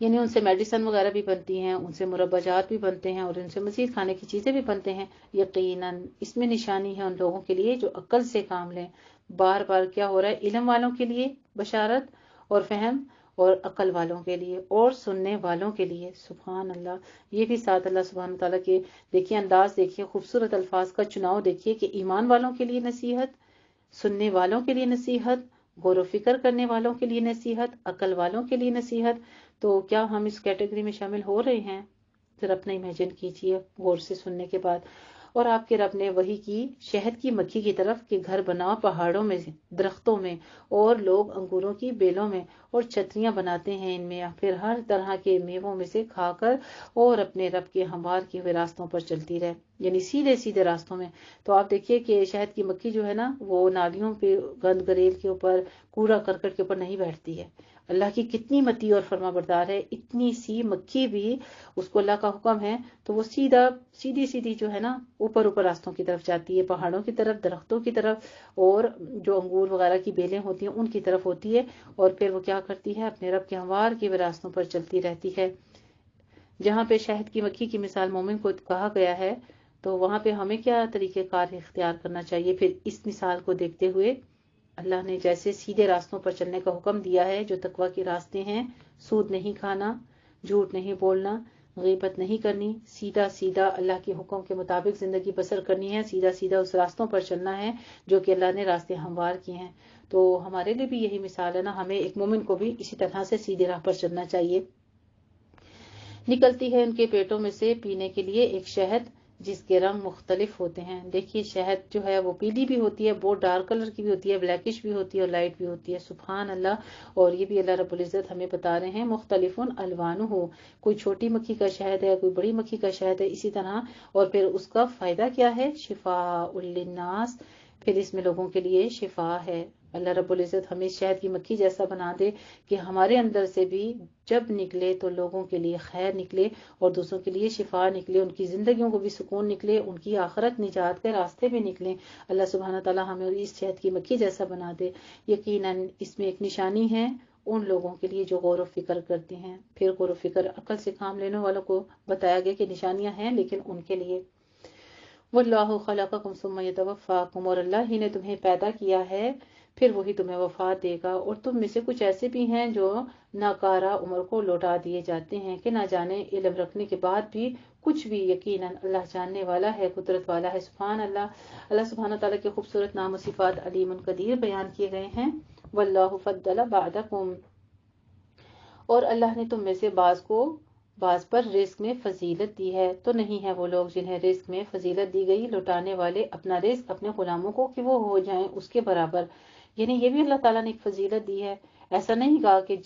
یعنی ان سے میڈیسن وغیرہ بھی بنتی ہیں، ان سے مربع جات بھی بنتے ہیں، اور ان سے مزید کھانے کی چیزیں بھی بنتے ہیں۔ یقیناً اس میں نشانی ہے ان لوگوں کے لیے جو عقل سے کام لیں۔ بار بار کیا ہو رہا ہے؟ علم والوں کے لیے بشارت اور فہم، اور عقل والوں کے لیے اور سننے والوں کے لیے۔ سبحان اللہ، یہ بھی ساتھ اللہ سبحانہ تعالیٰ کے دیکھیے انداز، دیکھیے خوبصورت الفاظ کا چناؤ، دیکھیے کہ ایمان والوں کے لیے نصیحت، سننے والوں کے لیے نصیحت، غور و فکر کرنے والوں کے لیے نصیحت، عقل والوں کے لیے نصیحت۔ تو کیا ہم اس کیٹیگری میں شامل ہو رہے ہیں؟ پھر اپنا امیجن کیجئے غور سے سننے کے بعد۔ اور آپ کے رب نے وحی کی شہد کی مکھی کی طرف کہ گھر بناؤ پہاڑوں میں، درختوں میں، اور لوگ انگوروں کی بیلوں میں، اور چھتریاں بناتے ہیں ان میں، پھر ہر طرح کے میووں میں سے کھا کر اور اپنے رب کے ہموار کیے ہوئے راستوں پر چلتی رہے، یعنی سیدھے سیدھے راستوں میں۔ تو آپ دیکھیے کہ شہد کی مکھی جو ہے نا، وہ نالیوں پہ، گند گریل کے اوپر، کوڑا کرکٹ کے اوپر نہیں بیٹھتی ہے۔ اللہ کی کتنی متی اور فرما بردار ہے، اتنی سی مکھی بھی اس کو اللہ کا حکم ہے تو وہ سیدھی سیدھی جو ہے نا اوپر اوپر راستوں کی طرف جاتی ہے، پہاڑوں کی طرف، درختوں کی طرف، اور جو انگور وغیرہ کی بیلیں ہوتی ہیں ان کی طرف ہوتی ہے، اور پھر وہ کیا کرتی ہے؟ اپنے رب کے ہموار کے راستوں پر چلتی رہتی ہے۔ جہاں پہ شہد کی مکھی کی مثال مومن کو کہا گیا ہے، تو وہاں پہ ہمیں کیا طریقہ کار اختیار کرنا چاہیے؟ پھر اس مثال کو دیکھتے ہوئے اللہ نے جیسے سیدھے راستوں پر چلنے کا حکم دیا ہے، جو تقویٰ کے راستے ہیں، سود نہیں کھانا، جھوٹ نہیں بولنا، غیبت نہیں کرنی، سیدھا سیدھا اللہ کے حکم کے مطابق زندگی بسر کرنی ہے، سیدھا سیدھا اس راستوں پر چلنا ہے جو کہ اللہ نے راستے ہموار کیے ہیں۔ تو ہمارے لیے بھی یہی مثال ہے نا، ہمیں ایک مومن کو بھی اسی طرح سے سیدھے راہ پر چلنا چاہیے۔ نکلتی ہے ان کے پیٹوں میں سے پینے کے لیے ایک شہد جس کے رنگ مختلف ہوتے ہیں۔ دیکھیے شہد جو ہے وہ پیلی بھی ہوتی ہے، بہت ڈارک کلر کی بھی ہوتی ہے، بلیکش بھی ہوتی ہے، اور لائٹ بھی ہوتی ہے۔ سبحان اللہ، اور یہ بھی اللہ رب العزت ہمیں بتا رہے ہیں مختلف الوان ہو، کوئی چھوٹی مکھی کا شہد ہے، کوئی بڑی مکھی کا شہد ہے، اسی طرح۔ اور پھر اس کا فائدہ کیا ہے؟ شفاء للناس، پھر اس میں لوگوں کے لیے شفا ہے۔ اللہ رب العزت ہمیں شہد کی مکھی جیسا بنا دے کہ ہمارے اندر سے بھی جب نکلے تو لوگوں کے لیے خیر نکلے، اور دوسروں کے لیے شفا نکلے، ان کی زندگیوں کو بھی سکون نکلے، ان کی آخرت نجات کے راستے بھی نکلیں۔ اللہ سبحانہ تعالیٰ ہمیں اس شہد کی مکھی جیسا بنا دے۔ یقیناً اس میں ایک نشانی ہے ان لوگوں کے لیے جو غور و فکر کرتے ہیں. پھر غور و فکر عقل سے کام لینے والوں کو بتایا گیا کہ نشانیاں ہیں لیکن ان کے لیے. واللہ خلقکم ثم یتوفاکم، اور اللہ ہی نے تمہیں پیدا کیا ہے پھر وہی تمہیں وفات دے گا. اور تم میں سے کچھ ایسے بھی ہیں جو ناکارہ عمر کو لوٹا دیے جاتے ہیں کہ نہ جانے علم رکھنے کے بعد بھی کچھ بھی. یقیناً اللہ جاننے والا ہے، قدرت والا ہے. سبحان اللہ. اللہ سبحانہ تعالیٰ کے خوبصورت نام و صفات علیم قدیر بیان کیے گئے ہیں. واللہ فضل بعضکم، اور اللہ نے تم میں سے بعض پر رزق میں فضیلت دی ہے. تو نہیں ہے وہ لوگ جنہیں رزق میں فضیلت دی گئی لوٹانے والے اپنا رزق اپنے غلاموں کو کہ وہ ہو جائیں اس کے برابر. یعنی یہ بھی اللہ تعالیٰ نے ایک فضیلت دی ہے. ایسا نہیں کہا کہ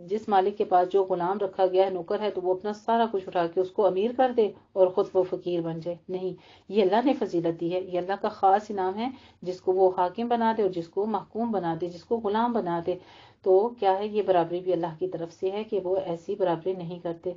جس مالک کے پاس جو غلام رکھا گیا ہے، نوکر ہے، تو وہ اپنا سارا کچھ اٹھا کے اس کو امیر کر دے اور خود وہ فقیر بن جائے. نہیں، یہ اللہ نے فضیلت دی ہے. یہ اللہ کا خاص انعام ہے، جس کو وہ حاکم بنا دے اور جس کو محکوم بنا دے، جس کو غلام بنا دے. تو کیا ہے، یہ برابری بھی اللہ کی طرف سے ہے کہ وہ ایسی برابری نہیں کرتے.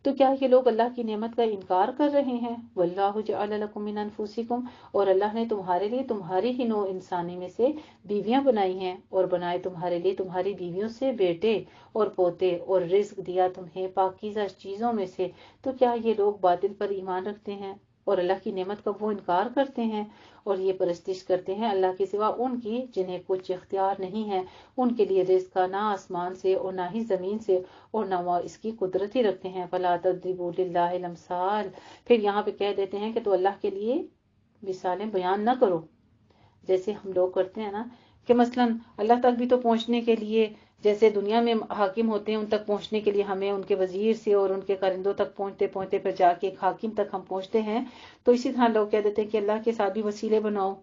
تو کیا یہ لوگ اللہ کی نعمت کا انکار کر رہے ہیں؟ واللہ جعل لکم من انفسکم، اور اللہ نے تمہارے لیے تمہاری ہی نوع انسانی میں سے بیویاں بنائی ہیں، اور بنائے تمہارے لیے تمہاری بیویوں سے بیٹے اور پوتے، اور رزق دیا تمہیں پاکیزہ چیزوں میں سے. تو کیا یہ لوگ باطل پر ایمان رکھتے ہیں اور اللہ کی نعمت کا وہ انکار کرتے ہیں اور یہ پرستش کرتے ہیں اللہ کے سوا ان کی جنہیں کچھ اختیار نہیں ہے. ان کے لیے رزق کا نہ آسمان سے اور نہ ہی زمین سے اور نہ وہ اس کی قدرت ہی رکھتے ہیں. فلا تضربوا للہ الامثال، پھر یہاں پہ کہہ دیتے ہیں کہ تو اللہ کے لیے مثالیں بیان نہ کرو جیسے ہم لوگ کرتے ہیں نا، کہ مثلا اللہ تک بھی تو پہنچنے کے لیے جیسے دنیا میں حاکم ہوتے ہیں ان تک پہنچنے کے لیے ہمیں ان کے وزیر سے اور ان کے کرندوں تک پہنچتے پہنچتے پھر جا کے ایک حاکم تک ہم پہنچتے ہیں. تو اسی طرح لوگ کہہ دیتے ہیں کہ اللہ کے ساتھ بھی وسیلے بناؤ.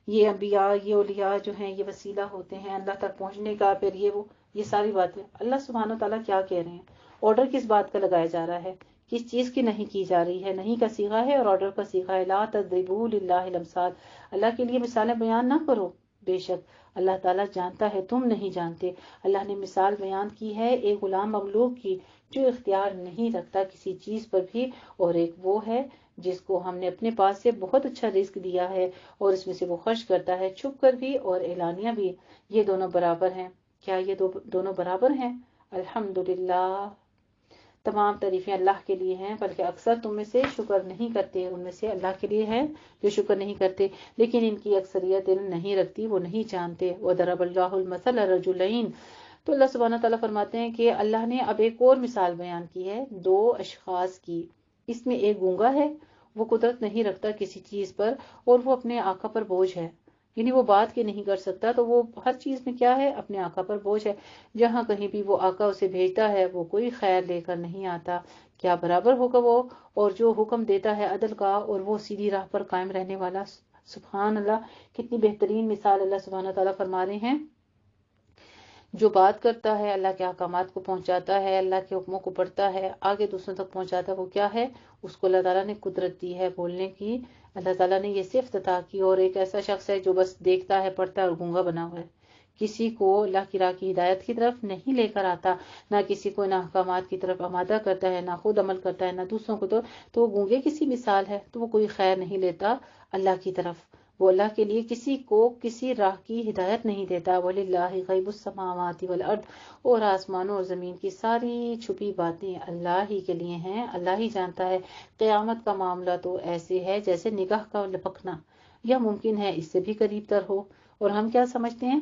یہ انبیاء، یہ اولیاء جو ہیں یہ وسیلہ ہوتے ہیں اللہ تک پہنچنے کا. پھر یہ ساری باتیں اللہ سبحانہ تعالیٰ کیا کہہ رہے ہیں؟ آرڈر کس بات کا لگایا جا رہا ہے؟ کس چیز کی نہیں کی جا رہی ہے؟ نہیں کا صیغہ ہے اور آرڈر کا صیغہ ہے. لا تضربوا للہ الامثال، اللہ کے لیے مثالیں بیان نہ کرو. بے شک اللہ تعالیٰ جانتا ہے تم نہیں جانتے. اللہ نے مثال بیان کی ہے ایک غلام مملوک کی جو اختیار نہیں رکھتا کسی چیز پر بھی، اور ایک وہ ہے جس کو ہم نے اپنے پاس سے بہت اچھا رزق دیا ہے اور اس میں سے وہ خرچ کرتا ہے چھپ کر بھی اور اعلانیہ بھی. یہ دونوں برابر ہیں؟ کیا یہ دونوں برابر ہیں؟ الحمدللہ، تمام تعریفیں اللہ کے لیے ہیں، بلکہ اکثر تم میں سے شکر نہیں کرتے. ان میں سے اللہ کے لیے ہے جو شکر نہیں کرتے، لیکن ان کی اکثریت علم نہیں رکھتی، وہ نہیں جانتے. وضرب اللہ المثل رجلین، تو اللہ سبحانہ تعالیٰ فرماتے ہیں کہ اللہ نے اب ایک اور مثال بیان کی ہے دو اشخاص کی. اس میں ایک گونگا ہے، وہ قدرت نہیں رکھتا کسی چیز پر اور وہ اپنے آقا پر بوجھ ہے، یعنی وہ بات کے نہیں کر سکتا، تو وہ ہر چیز میں کیا ہے، اپنے آقا پر بوجھ ہے. جہاں کہیں بھی وہ آقا اسے بھیجتا ہے وہ کوئی خیر لے کر نہیں آتا. کیا برابر ہوگا وہ اور جو حکم دیتا ہے عدل کا اور وہ سیدھی راہ پر قائم رہنے والا؟ سبحان اللہ، کتنی بہترین مثال اللہ سبحانہ تعالیٰ فرما رہے ہیں. جو بات کرتا ہے، اللہ کے احکامات کو پہنچاتا ہے، اللہ کے حکموں کو پڑھتا ہے، آگے دوسروں تک پہنچاتا ہے، وہ کیا ہے؟ اس کو اللہ تعالیٰ نے قدرت دی ہے بولنے کی. اللہ تعالیٰ نے یہ صفت عطا کی. اور ایک ایسا شخص ہے جو بس دیکھتا ہے، پڑھتا ہے اور گونگا بنا ہوا ہے، کسی کو اللہ کی راہ کی ہدایت کی طرف نہیں لے کر آتا، نہ کسی کو نہ احکامات کی طرف آمادہ کرتا ہے، نہ خود عمل کرتا ہے، نہ دوسروں کو. تو وہ گونگے کسی مثال ہے، تو وہ کوئی خیر نہیں لیتا اللہ کی طرف. وہ اللہ کے لیے کسی کو کسی راہ کی ہدایت نہیں دیتا. وَلِلَّهِ غَيْبُ السَّمَاوَاتِ وَالْأَرْضِ، اور آسمانوں اور زمین کی ساری چھپی باتیں اللہ ہی کے لیے ہیں، اللہ ہی جانتا ہے. قیامت کا معاملہ تو ایسے ہے جیسے نگاہ کا لپکنا، یا ممکن ہے اس سے بھی قریب تر ہو. اور ہم کیا سمجھتے ہیں؟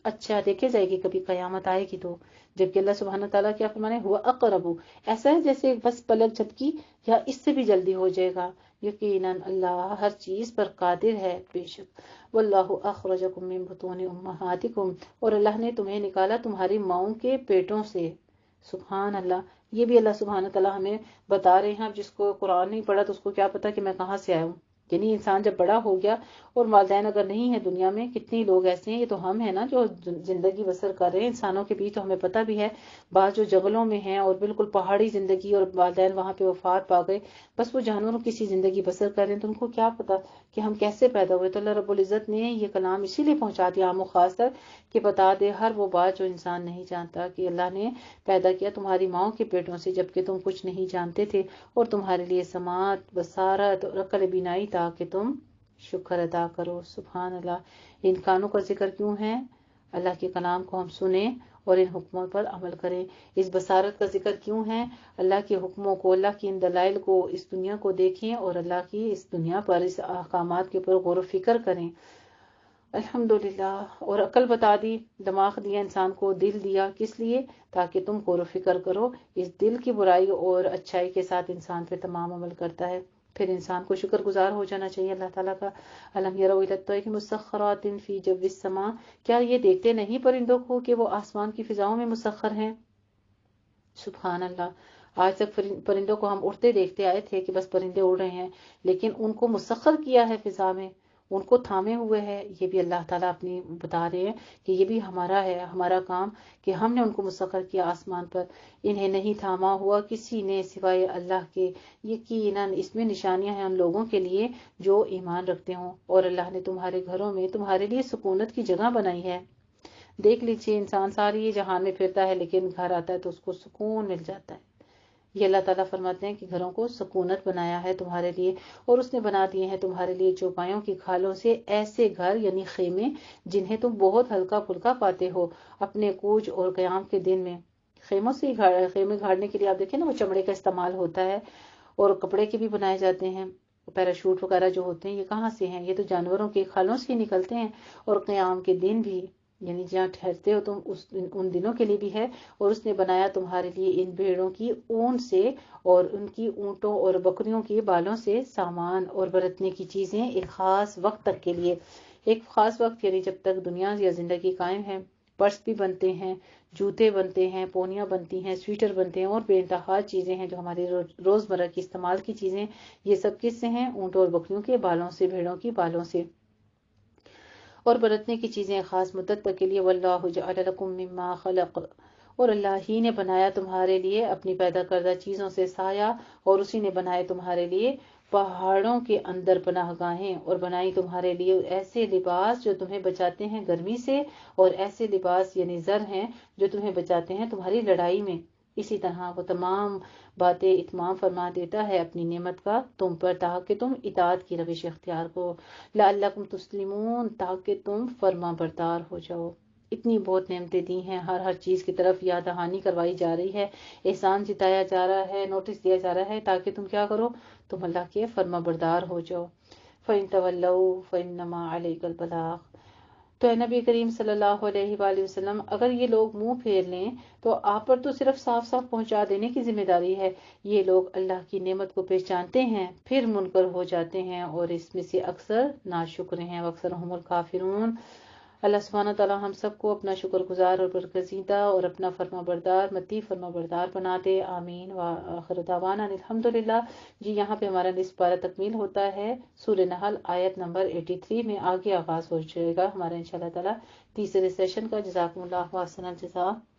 اچھا دیکھے جائے گی کبھی قیامت آئے گی تو، جبکہ اللہ سبحانہ تعالیٰ کیا فرمانے، ہوا اقرب، ایسا ہے جیسے بس پلک جھپکی یا اس سے بھی جلدی ہو جائے گا. یقیناً اللہ ہر چیز پر قادر ہے. بے شک واللہ اخرجکم من بطون امہاتکم، اور اللہ نے تمہیں نکالا تمہاری ماؤں کے پیٹوں سے. سبحان اللہ، یہ بھی اللہ سبحانہ تعالیٰ ہمیں بتا رہے ہیں. اب جس کو قرآن نہیں پڑھا تو اس کو کیا پتا کہ میں کہاں سے آیا ہوں. یعنی انسان جب بڑا ہو گیا اور والدین اگر نہیں ہے دنیا میں، کتنے لوگ ایسے ہیں، یہ تو ہم ہیں نا جو زندگی بسر کر رہے ہیں انسانوں کے بیچ. تو ہمیں پتہ بھی ہے بعض جو جنگلوں میں ہیں اور بالکل پہاڑی زندگی اور والدین وہاں پہ وفات پا گئے، بس وہ جانوروں کی سی زندگی بسر کر رہے ہیں. تو ان کو کیا پتا کہ ہم کیسے پیدا ہوئے. تو اللہ رب العزت نے یہ کلام اسی لیے پہنچا دیا عام و خاص تک کہ بتا دے ہر وہ بات جو انسان نہیں جانتا کہ اللہ نے پیدا کیا تمہاری ماؤں کے پیٹوں سے جبکہ تم کچھ نہیں جانتے تھے، اور تمہارے لیے سماعت، بصارت اور عقل بینائی تاکہ تم شکر ادا کرو. سبحان اللہ. ان کانوں کا ذکر کیوں ہے؟ اللہ کے کلام کو ہم سنیں اور ان حکموں پر عمل کریں۔ اس بصارت کا ذکر کیوں ہے؟ اللہ کے حکموں کو، اللہ کی ان دلائل کو، اس دنیا کو دیکھیں اور اللہ کی اس دنیا پر اس احکامات کے اوپر غور و فکر کریں۔ الحمدللہ۔ اور عقل بتا دی، دماغ دیا انسان کو، دل دیا، کس لیے؟ تاکہ تم غور و فکر کرو۔ اس دل کی برائی اور اچھائی کے ساتھ انسان پہ تمام عمل کرتا ہے۔ پھر انسان کو شکر گزار ہو جانا چاہیے اللہ تعالیٰ کا۔ الم یروا الی الطیر مسخرات فی جو السماء، کیا یہ دیکھتے نہیں پرندوں کو کہ وہ آسمان کی فضاؤں میں مسخر ہیں؟ سبحان اللہ۔ آج تک پرندوں کو ہم اڑتے دیکھتے آئے تھے کہ بس پرندے اڑ رہے ہیں، لیکن ان کو مسخر کیا ہے فضا میں، ان کو تھامے ہوئے ہے۔ یہ بھی اللہ تعالیٰ اپنی بتا رہے ہیں کہ یہ بھی ہمارا ہے، ہمارا کام کہ ہم نے ان کو مسخر کیا آسمان پر۔ انہیں نہیں تھاما ہوا کسی نے سوائے اللہ کے۔ یقیناً اس میں نشانیاں ہیں ان لوگوں کے لیے جو ایمان رکھتے ہوں۔ اور اللہ نے تمہارے گھروں میں تمہارے لیے سکونت کی جگہ بنائی ہے۔ دیکھ لیجیے، انسان ساری جہان میں پھرتا ہے لیکن گھر آتا ہے تو اس کو سکون مل جاتا ہے۔ یہ اللہ تعالیٰ فرماتے ہیں کہ گھروں کو سکونت بنایا ہے تمہارے لیے، اور اس نے بنا دیے ہیں تمہارے لیے چوپایوں کی کھالوں سے ایسے گھر، یعنی خیمے، جنہیں تم بہت ہلکا پھلکا پاتے ہو اپنے کوچ اور قیام کے دن میں۔ خیموں سے خیمے گھاڑنے کے لیے آپ دیکھیں نا، وہ چمڑے کا استعمال ہوتا ہے، اور کپڑے کے بھی بنائے جاتے ہیں۔ پیراشوٹ وغیرہ جو ہوتے ہیں یہ کہاں سے ہیں؟ یہ تو جانوروں کے کھالوں سے ہی نکلتے ہیں۔ اور قیام کے دن بھی، یعنی جہاں ٹھہرتے ہو تم ان دنوں کے لیے بھی ہے۔ اور اس نے بنایا تمہارے لیے ان بھیڑوں کی اون سے اور ان کی اونٹوں اور بکریوں کے بالوں سے سامان اور برتنے کی چیزیں ایک خاص وقت تک کے لیے۔ ایک خاص وقت یعنی جب تک دنیا یا زندگی قائم ہے۔ پرس بھی بنتے ہیں، جوتے بنتے ہیں، پونیاں بنتی ہیں، سویٹر بنتے ہیں، اور بے انتہا چیزیں ہیں جو ہماری روزمرہ کی استعمال کی چیزیں۔ یہ سب کس سے ہیں؟ اونٹوں اور بکریوں کے بالوں سے، بھیڑوں کی بالوں سے۔ اور برتنے کی چیزیں خاص مدت تک کے لیے۔ واللہ جعل لکم مما خلق، اور اللہ ہی نے بنایا تمہارے لیے اپنی پیدا کردہ چیزوں سے سایہ، اور اسی نے بنائے تمہارے لیے پہاڑوں کے اندر پناہ گاہیں، اور بنائی تمہارے لیے ایسے لباس جو تمہیں بچاتے ہیں گرمی سے، اور ایسے لباس یعنی زر ہیں جو تمہیں بچاتے ہیں تمہاری لڑائی میں۔ اسی طرح وہ تمام باتیں اتمام فرما دیتا ہے اپنی نعمت کا تم پر، تاکہ تم اطاعت کی روش اختیار کرو۔ لعلکم تسلمون، تاکہ تم فرما بردار ہو جاؤ۔ اتنی بہت نعمتیں دی ہیں، ہر چیز کی طرف یاد دہانی کروائی جا رہی ہے، احسان جتایا جا رہا ہے، نوٹس دیا جا رہا ہے، تاکہ تم کیا کرو؟ تم اللہ کے فرما بردار ہو جاؤ۔ فَإِن تَوَلَّوْا فَإِنَّمَا عَلَيْكَ الْبَلَاغُ۔ تو اے نبی کریم صلی اللہ علیہ وآلہ وسلم، اگر یہ لوگ منہ پھیر لیں تو آپ پر تو صرف صاف صاف پہنچا دینے کی ذمہ داری ہے۔ یہ لوگ اللہ کی نعمت کو پہچانتے ہیں پھر منکر ہو جاتے ہیں، اور اس میں سے اکثر ناشکر ہیں، وَأَكْثَرُهُمُ الْكَافِرُونَ۔ اللہ سبحانہ تعالیٰ ہم سب کو اپنا شکر گزار اور برگزیدہ اور اپنا فرما بردار، متی فرما بردار بنا دے، آمین۔ وآخر دعوانا الحمدللہ۔ جی یہاں پہ ہمارا نصف پارہ تکمیل ہوتا ہے۔ سورہ نحل آیت نمبر 83 میں آگے آغاز ہو جائے گا ہمارا انشاءاللہ تعالیٰ تیسرے سیشن کا۔ جزاکم اللہ و احسن الجزاء۔